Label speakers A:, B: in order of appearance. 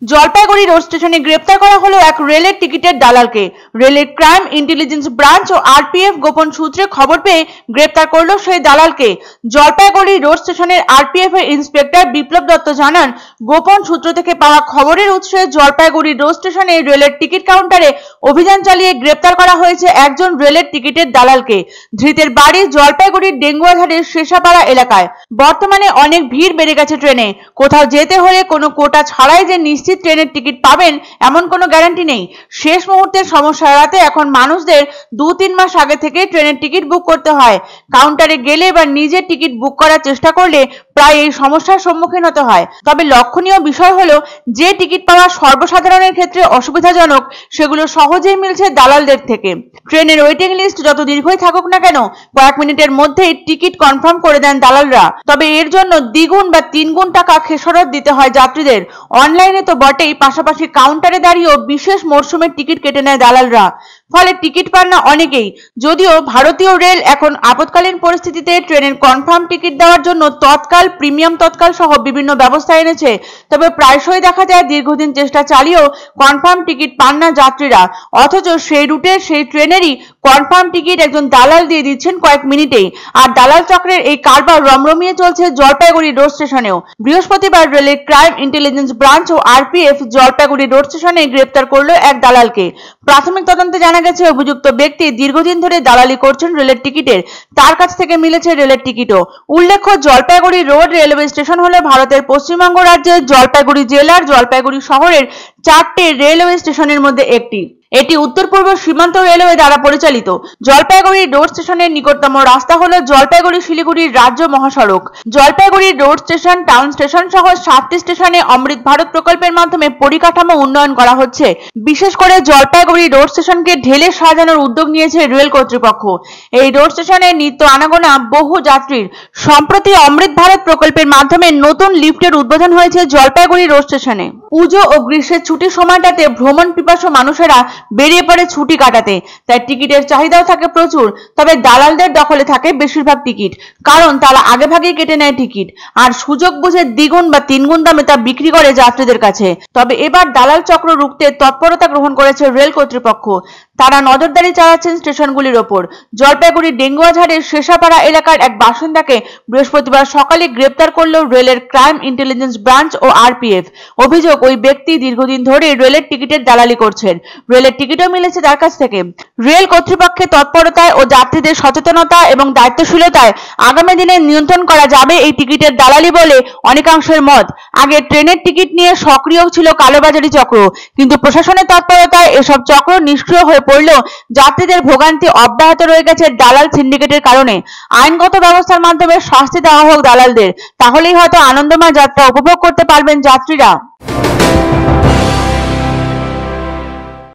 A: Jalpaiguri road স্টেশনে গ্রেপ্তার করা হলো এক রেলের টিকিটের দালালকে। রেলের ক্রাইম ইন্টেলিজেন্স ব্রাঞ্চ ও আরপিএফ গোপন সূত্রে খবর পেয়ে গ্রেপ্তার করলো সেই দালালকে। জলপাইগুড়ি রোড স্টেশনের আরপিএফ এর ইন্সপেক্টর বিপ্লব দত্ত জানান, গোপন সূত্র থেকে পাওয়া খবরের উৎসে জলপাইগুড়ি রোড স্টেশনে রেলের টিকিট কাউন্টারে অভিযান চালিয়ে গ্রেপ্তার করা হয়েছে একজন রেলের টিকিটের দালালকে। ধৃতের বাড়ি জলপাইগুড়ির ডেঙ্গুয়াঘাটের শেষাপাড়া এলাকায়। বর্তমানে অনেক ভিড় বেড়ে গেছে ট্রেনে। কোথাও যেতে হলে কোনো কোটা ছাড়াই যে নিশ্চিত ট্রেনের টিকিট পাবেন এমন কোনো গ্যারান্টি নেই। শেষ মুহূর্তের সমস্যা এড়াতে এখন মানুষদের 2-3 মাস আগে থেকে ট্রেনের টিকিট বুক করতে হয়। কাউন্টারে গেলে বা নিজের টিকিট বুক করার চেষ্টা করলে প্রায় এই সমস্যার সম্মুখীন হতে হয়। তবে লক্ষণীয় বিষয় হলো, যে টিকিট পাওয়া সর্বসাধারণের ক্ষেত্রে অসুবিধাজনক, সেগুলো সহজেই মিলছে দালালদের থেকে। ট্রেনের ওয়েটিং লিস্ট যত দীর্ঘই থাকুক না কেন, কয়েক মিনিটের মধ্যেই টিকিট কনফার্ম করে দেন দালালরা। তবে এর জন্য দ্বিগুণ বা 3 গুণ টাকা খেসারত দিতে হয় যাত্রীদের। অনলাইনে তো বটেই, পাশাপাশি কাউন্টারে দাঁড়িয়েও বিশেষ মরশুমের টিকিট কেটে নেয় দালালরা। ফলে টিকিট পান না অনেকেই। যদিও ভারতীয় রেল এখন আপৎকালীন পরিস্থিতিতে ট্রেনের কনফার্ম টিকিট দেওয়ার জন্য তৎকাল, প্রিমিয়াম তৎকাল সহ বিভিন্ন ব্যবস্থা এনেছে, তবে প্রায়শই দেখা যায় দীর্ঘদিন চেষ্টা চালিয়েও কনফার্ম টিকিট পান না যাত্রীরা। অথচ সেই রুটের, সেই ট্রেনেরই কনফার্ম টিকিট একজন দালাল দিয়ে দিচ্ছেন কয়েক মিনিটেই। আর দালাল চক্রের এই কারবার রমরমিয়ে চলছে জলপাইগুড়ি রোড স্টেশনেও। বৃহস্পতিবার রেলের ক্রাইম ইন্টেলিজেন্স ব্রাঞ্চ ও আরপিএফ জলপাইগুড়ি রোড স্টেশনে গ্রেপ্তার করলো এক দালালকে। প্রাথমিক তদন্তে জানা গেছে, অভিযুক্ত ব্যক্তি দীর্ঘদিন ধরে দালালি করছেন রেলের টিকিটের। তার কাছ থেকে মিলেছে রেলের টিকিটও। উল্লেখ্য, জলপাইগুড়ি রোড রেলওয়ে স্টেশন হলো ভারতের পশ্চিমবঙ্গ রাজ্যের জলপাইগুড়ি জেলার জলপাইগুড়ি শহরের 4টে রেলওয়ে স্টেশনের মধ্যে একটি। এটি উত্তর পূর্ব সীমান্ত রেলওয়ে দ্বারা পরিচালিত। জলপাইগুড়ি রোড স্টেশনের নিকটতম রাস্তা হলো জলপাইগুড়ি শিলিগুড়ি রাজ্য মহাসড়ক। Jalpaiguri road station, town station সহ 7টি স্টেশনে অমৃত ভারত প্রকল্পের মাধ্যমে পরিকাঠামো উন্নয়ন করা হচ্ছে। বিশেষ করে জলপাইগুড়ি রোড স্টেশনকে ঢেলে সাজানোর উদ্যোগ নিয়েছে রেল কর্তৃপক্ষ। এই রোড স্টেশনে নিত্য আনাগোনা বহু যাত্রীর। সম্প্রতি অমৃত ভারত প্রকল্পের মাধ্যমে নতুন লিফটের উদ্বোধন হয়েছে জলপাইগুড়ি রোড স্টেশনে। পুজো ও গ্রীষ্মের ছুটির সময়টাতে ভ্রমণ পিপাসু মানুষেরা বেরিয়ে পড়ে ছুটি কাটাতে, তাই টিকিটের চাহিদাও থাকে প্রচুর। তবে দালালদের দখলে থাকে বেশিরভাগ টিকিট, কারণ তারা আগেভাগেই কেটে নেয় টিকিট আর সুযোগ বুঝে দ্বিগুণ বা 3 গুণ দামে তা বিক্রি করে যাত্রীদের কাছে। তবে এবার দালাল চক্র রুখতে তৎপরতা গ্রহণ করেছে রেল কর্তৃপক্ষ। তারা নজরদারি চালাচ্ছেন স্টেশনগুলির ওপর। জলপাইগুড়ির ডেঙ্গুয়াঝাড়ের শেষাপাড়া এলাকার এক বাসিন্দাকে বৃহস্পতিবার সকালে গ্রেপ্তার করল রেলের ক্রাইম ইন্টেলিজেন্স ব্রাঞ্চ ও আরপিএফ। অভিযোগ, ওই ব্যক্তি দীর্ঘদিন ধরে রেলের টিকিটের দালালি করছেন। রেলের টিকিটও মিলেছে তার কাছ থেকে। রেল কর্তৃপক্ষের তৎপরতায় ও যাত্রীদের সচেতনতা এবং দায়িত্বশীলতায় আগামী দিনে নিয়ন্ত্রণ করা যাবে এই টিকিটের দালালি বলে অনেকাংশের মত। আগে ট্রেনের টিকিট নিয়ে সক্রিয় ছিল কালোবাজারি চক্র, কিন্তু প্রশাসনের তৎপরতায় এসব চক্র নিষ্ক্রিয় হয়ে পড়লেও যাত্রীদের ভোগান্তি অব্যাহত রয়ে গেছে দালাল সিন্ডিকেটের কারণে। আইনগত ব্যবস্থার মাধ্যমে শাস্তি দেওয়া হোক দালালদের, তাহলেই হয়তো আনন্দময় যাত্রা উপভোগ করতে পারবেন যাত্রীরা।